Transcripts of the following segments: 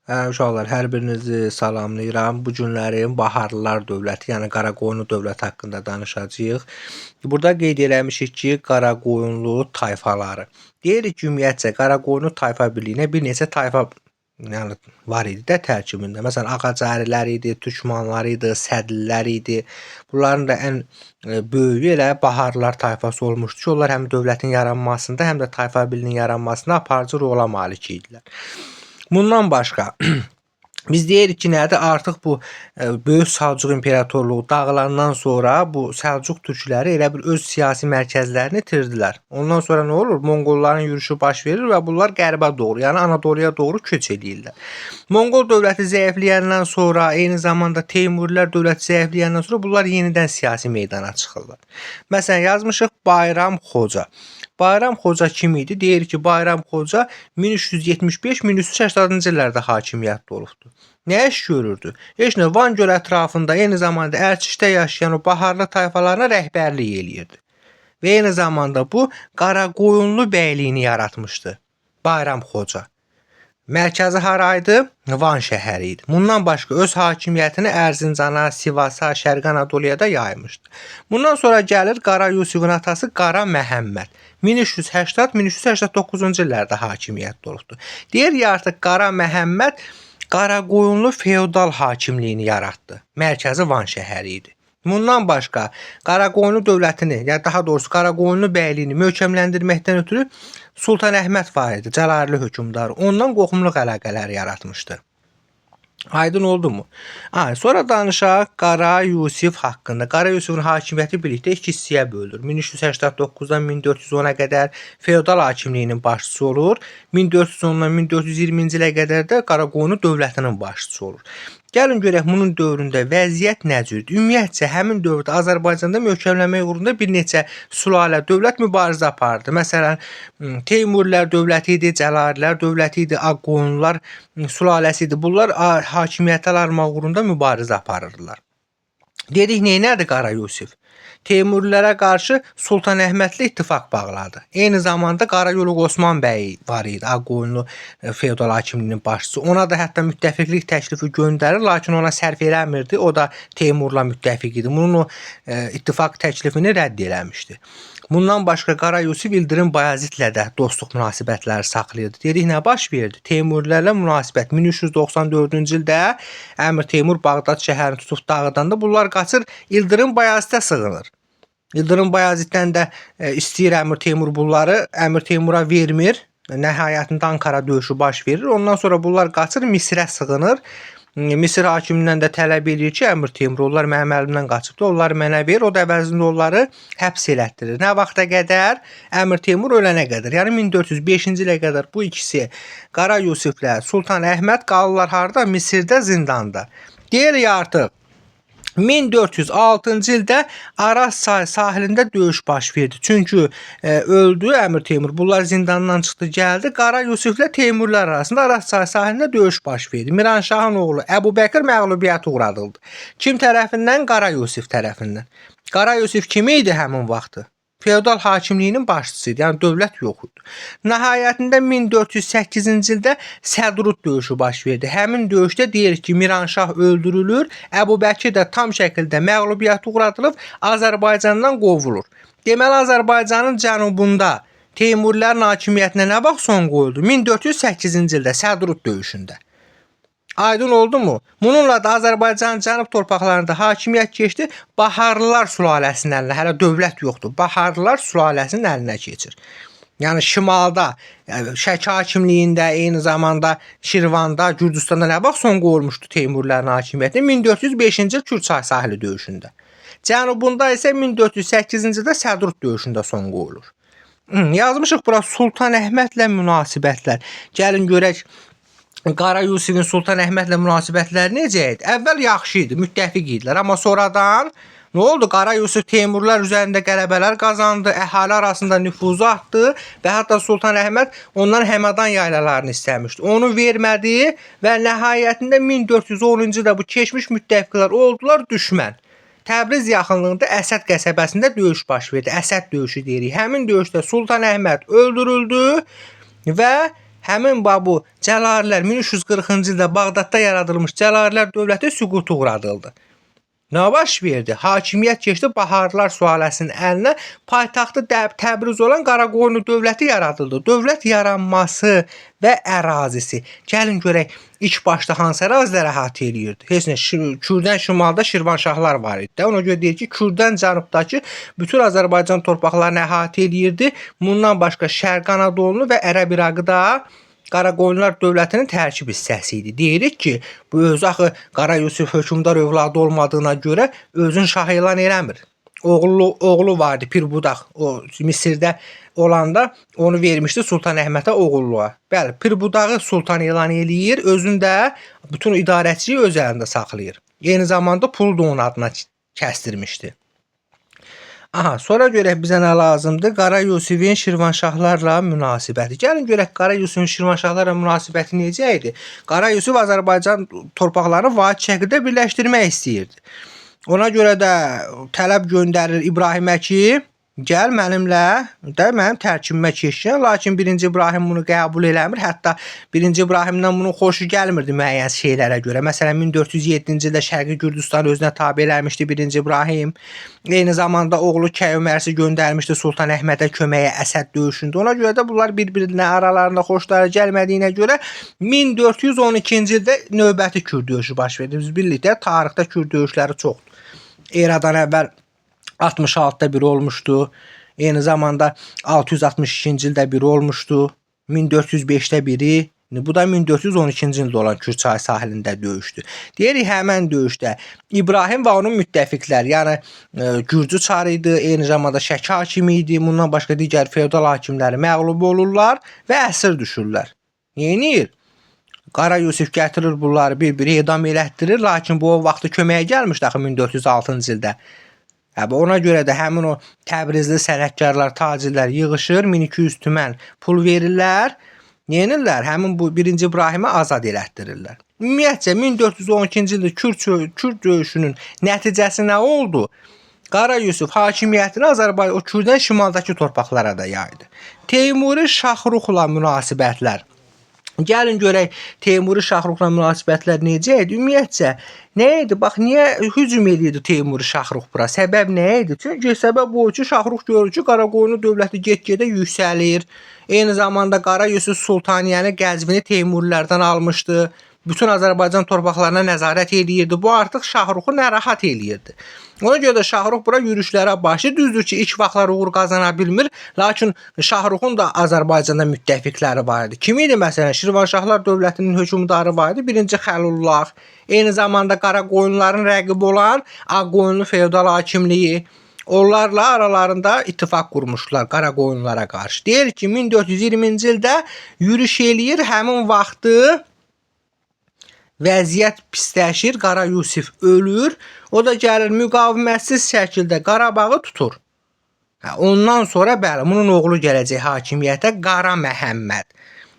Uşaqlar, hər birinizi salamlayıram. Bu günlərin Baharlılar dövləti, yəni Qaraqoyunlu dövlət haqqında danışacağıq. Burada qeyd eləmişik ki, Qaraqoyunlu tayfaları. Deyirik ki, ümumiyyətcə Qaraqoyunlu tayfa birliyinə bir neçə tayfa yəni var idi də tərkibində. Məsələn, Ağacərilər idi, Türkmanlar idi, Sədlilər idi. Bunların da ən böyüyü elə Baharlılar tayfası olmuşdu ki, onlar həm dövlətin yaranmasında, həm də tayfa birliyinin yaranmasında aparıcı rola malik idilər. Bundan başqa biz deyirik ki, nədir? Artıq bu Böyük Səlcuq İmperatorluğu dağılandan sonra bu Səlcuq türkləri elə bir öz siyasi mərkəzlərini itirdilər. Ondan sonra nə olur? Monqolların yürüşü baş verir və bunlar qərbə doğru, yəni Anadoluya doğru köç edirlər. Monqol dövləti zəifləyəndən sonra, eyni zamanda Teymurilər dövləti zəifləyəndən sonra bunlar yenidən siyasi meydana çıxırlar. Məsələn, yazmışıq Bayram Xoca. Bayram Xoca kim idi? Deyir ki, Bayram Xoca 1375-1380-cı illərdə hakimiyyətdə olubdu. Nə iş görürdü? Heç nə, Van göl ətrafında eyni zamanda Ərçişdə yaşayan o Baharlı tayfalarına rəhbərlik eləyirdi. Və eyni zamanda bu Qaraqoyunlu bəyliyini yaratmışdı. Bayram Xoca. Mərkəzi haraydı? Van şəhəri idi. Bundan başqa öz hakimiyyətini Ərzincana, Sivasa, Şərqi Anadoluya da yaymışdı. Bundan sonra gəlir Qara Yusifin atası Qara Məhəmməd. 1380-1389-cu illərdə hakimiyyətdə olubdu. Deyir ya, artıq Qara Məhəmməd Qaraqoyunlu feodal hakimliyini yaratdı. Mərkəzi Van şəhəri idi. Bundan başqa Qaraqoyunlu dövlətini, ya daha doğrusu Qaraqoyunlu bəyliyini möhkəmləndirməkdən ötürü Sultan Əhməd var idi, Cəlalirli hökmdarı. Ondan qohumluq əlaqələri yaratmışdı. Aydın oldu mu? Sonra danışaq Qara Yusif haqqında. Qara Yusifin hakimiyyəti birlikdə iki hissəyə bölünür. 1389-dan 1410-a qədər feodal hakimliyinin başçısı olur. 1410-dan 1420-ci ilə qədər də Qaraqoyunlu dövlətinin başçısı olur. Gəlin görək bunun dövründə vəziyyət nə cürdür? Ümumiyyətcə həmin dövrdə Azərbaycanda möhkəmlənmək uğrunda bir neçə sülalə dövlət mübarizə apardı. Məsələn, Teymurilər dövləti idi, Cəlalilər dövləti idi, Ağqoyunlular sülaləsi idi. Bunlar hakimiyyətə almaq uğrunda mübarizə aparırdılar. Dedik, nədir Qara Yusif? Teymurilərə qarşı Sultan Əhmədlə ittifaq bağladı. Eyni zamanda Qarayoluk Osman bəy var idi, Ağqoyunlu feodal hakimliyinin başçısı. Ona da hətta müttəfiqlik təklifi göndərir, lakin ona sərf eləmirdi. O da Teymurla müttəfiq idi. Bunun o ittifaq təklifini rədd eləmişdi. Bundan başqa Qara Yusif İldırım Bayazidlə də dostluq münasibətləri saxlayırdı. Dedik, nə baş verdi? Teymurilərlə münasibət 1394-cü ildə Əmir Teymur Bağdad şəhərini tutub dağıdanda bunlar qaçır İldırım Bayazidə sığınır. İldırım Bayaziddən də istəyir Əmir Teymur bunları, Əmir Teymura vermir. Nəhayətində Ankara döyüşü baş verir. Ondan sonra bunlar qaçır Misrə sığınır. Misir hakimindən də tələb edir ki, Əmir Teymur, onlar mənim əlimdən qaçıbdı, onları mənə ver, o da əvəzində onları həbs elətdirir. Nə vaxta qədər? Əmir Teymur ölənə qədər, yəni 1405-ci ilə qədər bu ikisi Qara Yusiflə Sultan Əhməd qalırlar harda? Misirdə, zindanda. Deyir ya, artıq 1406-cı ildə Araz sahilində döyüş baş verdi. Çünki öldü Əmir Teymur. Bunlar zindandan çıxdı, gəldi. Qara Yusiflə Teymurlar arasında Araz sahilində döyüş baş verdi. Miranşahın oğlu Əbubəkir məğlubiyyətə uğradıldı. Kim tərəfindən? Qara Yusif tərəfindən. Qara Yusif kim idi həmin vaxtı? Feodal hakimliyinin başçısı idi, yəni dövlət yox idi. Nəhayətində 1408-ci ildə Sədrud döyüşü baş verdi. Həmin döyüşdə deyir ki, Miranşah öldürülür, Əbubəkir də tam şəkildə məğlubiyyətə uğradılıb, Azərbaycandan qovulur. Deməli, Azərbaycanın cənubunda Teymurilərin hakimiyyətinə nə vaxt son qoyuldu? 1408-ci ildə Sədrud döyüşündə. Aydın oldu mu? Bununla da Azərbaycanın cənub torpaqlarında hakimiyyət keçdi Baharlılar sülaləsinin əlinə. Hələ dövlət yoxdur. Baharlılar sülaləsinin əlinə keçir. Yəni şimalda, Şəki hakimliyində, eyni zamanda Şirvanda, Gürcüstanda nə vaxt son qoyulmuşdu Teymurilərin hakimiyyəti? 1405-ci il Kürçay sahili döyüşündə. Cənubunda isə 1408-ci ildə Sədrud döyüşündə son qoyulur. Yazmışıq bura Sultan Əhmədlə münasibətlər. Gəlin görək Qara Yusifin Sultan Əhmədlə münasibətləri necə idi? Əvvəl yaxşı idi, müttəfiq idilər, amma sonradan nə oldu? Qara Yusif Teymurlar üzərində qələbələr qazandı, əhali arasında nüfuzu artdı və hətta Sultan Əhməd ondan Həmədan yaylalarını istəmişdi. Onu vermədi və nəhayətində 1410-cu ildə bu keçmiş müttəfiqlər oldular düşmən. Təbriz yaxınlığında Əsəd qəsəbəsində döyüş baş verdi. Əsəd döyüşü deyirik. Həmin döyüşdə Sultan Əhməd öldürüldü və həmin bu Cəlalilər 1340-cı ildə Bağdadda yaradılmış Cəlalilər dövləti süquta uğradıldı. Nə baş verdi? Hakimiyyət keçdi Baharlar sülaləsinin əlinə, paytaxtı Təbriz olan Qaraqoyunlu dövləti yaradıldı. Dövlət yaranması və ərazisi. Gəlin görək ilk başda hansı ərazilər əhatə eləyirdi? Heç nə, Kürdən şimalda Şirvanşahlar var idi də. Ona görə deyir ki, Kürdən cənubdakı bütün Azərbaycan torpaqlarını əhatə eləyirdi. Bundan başqa Şərq Anadolunu və Ərəb İraqı da Qaraqoyunlular dövlətinin tərkib hissəsi idi. Deyirik ki, bu özü axı Qara Yusif hökmdar övladı olmadığına görə özün şah elan eləmir. Oğlu vardı Pirbudaq. O Misirdə olanda onu vermişdi Sultan Əhmədə oğulluğa. Bəli, Pirbudağı sultan elan eləyir, özündə bütün idarəçiliyi öz əlində saxlayır. Eyni zamanda pulu da onun adına kəsdirmişdi. Aha, sonra görək bizə nə lazımdır? Qara Yusifin Şirvanşahlarla münasibəti. Gəlin görək Qara Yusifin Şirvanşahlarla münasibəti necə idi? Qara Yusif Azərbaycan torpaqlarını vahid şəkildə birləşdirmək istəyirdi. Ona görə də tələb göndərir İbrahimə ki, gəl mənimlə də mənim tərkibimə keçsin. Lakin 1-ci İbrahim bunu qəbul eləmir. Hətta 1-ci İbrahimdən bunun xoşu gəlmirdi müəyyən şeylərə görə. Məsələn 1407-ci ildə Şərqi Gürcüstan özünə tabe eləmişdi 1-ci İbrahim. Eyni zamanda oğlu Kəyumərsi göndərmişdi Sultan Əhmədə köməyə Əsəd döyüşündə. Ona görə də bunlar bir-birinə aralarında xoşları gəlmədiyinə görə 1412-ci ildə növbəti Kür döyüşü baş verdi. Biz birlikdə tarixdə Kür döyüşləri çoxdur. Eradan əvvəl 66-da biri olmuşdu. Eyni zamanda 662-ci ildə biri olmuşdu. 1405-də biri. Bu da 1412-ci ildə olan Kür çayı sahilində döyüşdü. Deyirik həmən döyüşdə İbrahim və onun müttəfiqlər, yəni Gürcü çarı idi, eyni zamanda Şəki hakimi idi. Bundan başqa digər feodal hakimləri məğlub olurlar və əsir düşürlər. Neyinir? Qara Yusif gətirir bunları bir-biri edam elətdirir. Lakin bu o vaxtı köməyə gəlmişdi axı 1406-cı ildə. Ona görə də həmin o Təbrizli sənətkarlar, tacirlər yığışır, 1200 tümən pul verirlər. Yenirlər, həmin bu 1-ci İbrahimi azad elətdirirlər. Ümumiyyətcə 1412-ci ildə Kür döyüşünün nəticəsi nə oldu? Qara Yusuf hakimiyyətini Azərbaycan, o Kürdən şimaldakı torpaqlara da yaydı. Teymuri Şaxruxla münasibətlər. Gəlin görək Teymuri Şaxruxla münasibətlər necə idi? Ümumiyyətcə nə idi? Bax, niyə hücum edirdi Teymuri Şaxrux bura? Səbəb nə idi? Çünki səbəb o ki, Şaxrux görür ki, Qaraqoyunlu dövləti get-gedə yüksəlir. Eyni zamanda Qara Yusuf Sultaniyəni, Qəzvini Teymurilərdən almışdı. Bütün Azərbaycan torpaqlarına nəzarət edirdi. Bu artıq Şaxruxu narahat edirdi. Ona görə də Şaxrux bura yürüşlərə başlayır. Düzdür ki, ilk vaxtlar uğur qazana bilmir. Lakin Şaxruxun da Azərbaycanda müttəfiqləri var idi. Kim idi? Məsələn, Şirvanşahlar dövlətinin hökmdarı var idi. 1-ci Xəlullah. Eyni zamanda Qaraqoyunluların rəqibi olan Ağqoyunlu feodal hakimliyi. Onlarla aralarında ittifaq qurmuşlar Qaraqoyunlulara qarşı. Deyir ki, 1420-ci ildə yürüş eləyir. Həmin vaxtı vəziyyət pisləşir, Qara Yusif ölür. O da gəlir müqavimətsiz şəkildə Qarabağı tutur. Ondan sonra bəli, bunun oğlu gələcək hakimiyyətə, Qara Məhəmməd.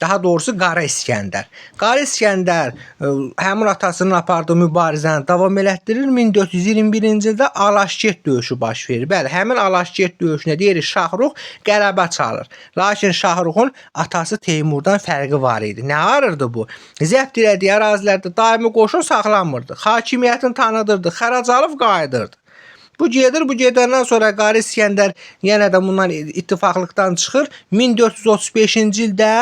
Daha doğrusu Qara İskəndər. Qara İskəndər həmin atasının apardığı mübarizəni davam elətdirir. 1421-ci ildə Alaşkert döyüşü baş verir. Bəli, həmin Alaşkert döyüşünə deyirik Şaxrux qələbə çalır. Lakin Şaxruxun atası Teymurdan fərqi var idi. Nə arırdı bu? Zəbt elədiyi ərazilərdə daimi qoşun saxlanmırdı. Hakimiyyətini tanıdırdı, xərac alıb qayıdırdı. Bu gedir, bu gedəndən sonra Qara İskəndər yenə də bundan ittifaqlıqdan çıxır. 1435-ci ildə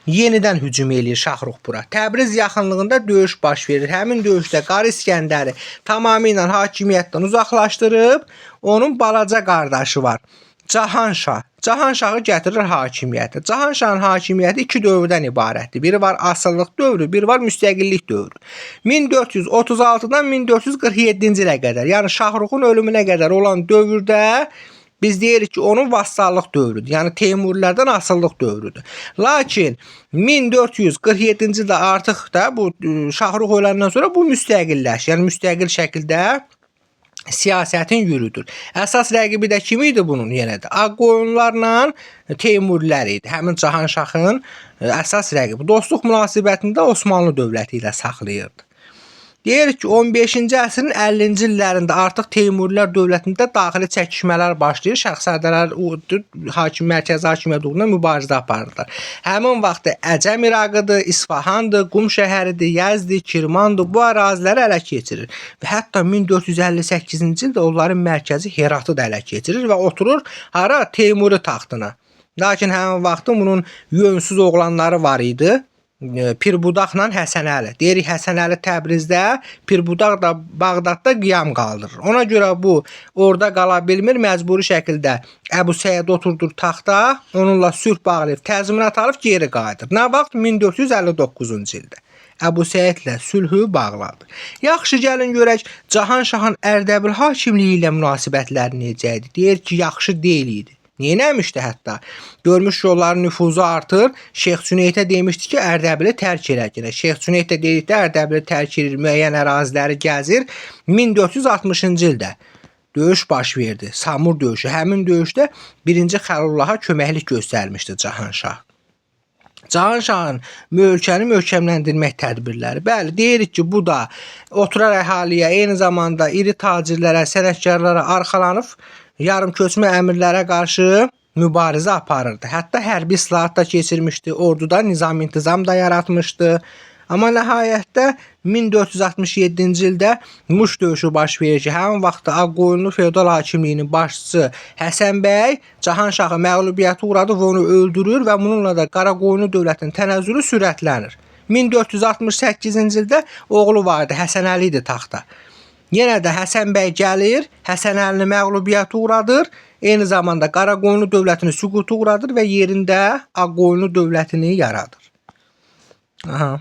yenidən hücum eləyir Şaxrux bura. Təbriz yaxınlığında döyüş baş verir. Həmin döyüşdə Qara İskəndəri tamamilə hakimiyyətdən uzaqlaşdırıb, onun balaca qardaşı var, Cahanşah. Cahanşahı gətirir hakimiyyətə. Cahanşahın hakimiyyəti iki dövrdən ibarətdir. Biri var asıllıq dövrü, biri var müstəqillik dövrü. 1436-dan 1447-ci ilə qədər, yəni Şaxruxun ölümünə qədər olan dövrdə biz deyirik ki, onun vassallıq dövrüdür. Yəni Teymurilərdən asıllıq dövrüdür. Lakin 1447-ci ildə artıq da bu Şaxrux öləndən sonra bu müstəqilləşir. Yəni müstəqil şəkildə siyasətin yürüdür. Əsas rəqibi də kim idi bunun yenə də? Ağqoyunlarla Teymurilər idi. Həmin Cahanşahın əsas rəqibi. Dostluq münasibətində Osmanlı dövləti ilə saxlayırdı. Deyir ki, 15-ci əsrin 50-ci illərində artıq Teymurilər dövlətində daxili çəkişmələr başlayır. Şahzadələr mərkəzi hakimiyyət uğruna mübarizə aparırlar. Həmin vaxtda Əcəm İraqıdır, İsfahandır, Qum şəhəridir, Yəzdir, Kirmandır, bu əraziləri ələ keçirir. Və hətta 1458-ci ildə onların mərkəzi Heratı da ələ keçirir və oturur hara? Teymuri taxtına. Lakin həmin vaxtda bunun yönsüz oğlanları var idi. Pirbudaqla Həsənəli. Deyirik Həsənəli Təbrizdə, Pirbudaq da Bağdadda qiyam qaldırır. Ona görə bu orada qala bilmir, məcburi şəkildə Əbu Səid oturdur taxta, onunla sülh bağlayıb, təzminat alıb geri qayıdır. Nə vaxt? 1459-cu ildə. Əbu Səidlə sülhü bağladı. Yaxşı, gəlin görək Cahanşahın Ərdəbil hakimliyi ilə münasibətləri necə idi? Deyir ki, yaxşı deyil idi. Neynəmişdi hətta? Görmüş ki, onların nüfuzu artır. Şeyx Cüneytə demişdi ki, Ərdəbili tərk edək. Şeyx Cüneyt də dedikdə Ərdəbili tərk edir, müəyyən əraziləri gəzir. 1460-cı ildə döyüş baş verdi. Samur döyüşü. Həmin döyüşdə 1-ci Xəlullaha köməklik göstərmişdi Cahanşah. Cahanşahın ölkəni möhkəmləndirmək tədbirləri. Bəli, deyirik ki, bu da oturar əhaliyə, eyni zamanda iri tacirlərə, sənətkarlara arxalanıb yarımköçmə əmirlərə qarşı mübarizə aparırdı. Hətta hərbi islahat da keçirmişdi, orduda nizam-intizam da yaratmışdı. Amma nəhayətdə 1467-ci ildə Muş döyüşü baş verir ki, həmin vaxtda Ağqoyunlu feodal hakimliyinin başçısı Həsən bəy Cahanşahı məğlubiyyətə uğradı və onu öldürür və bununla da Qaraqoyunlu dövlətinin tənəzzülü sürətlənir. 1468-ci ildə oğlu vardı, Həsənəli idi taxta. Yenə də Həsən bəy gəlir, Həsənəlini məğlubiyyətə uğradır, eyni zamanda Qaraqoyunlu dövlətini süquta uğradır və yerində Ağqoyunlu dövlətini yaradır. Aha.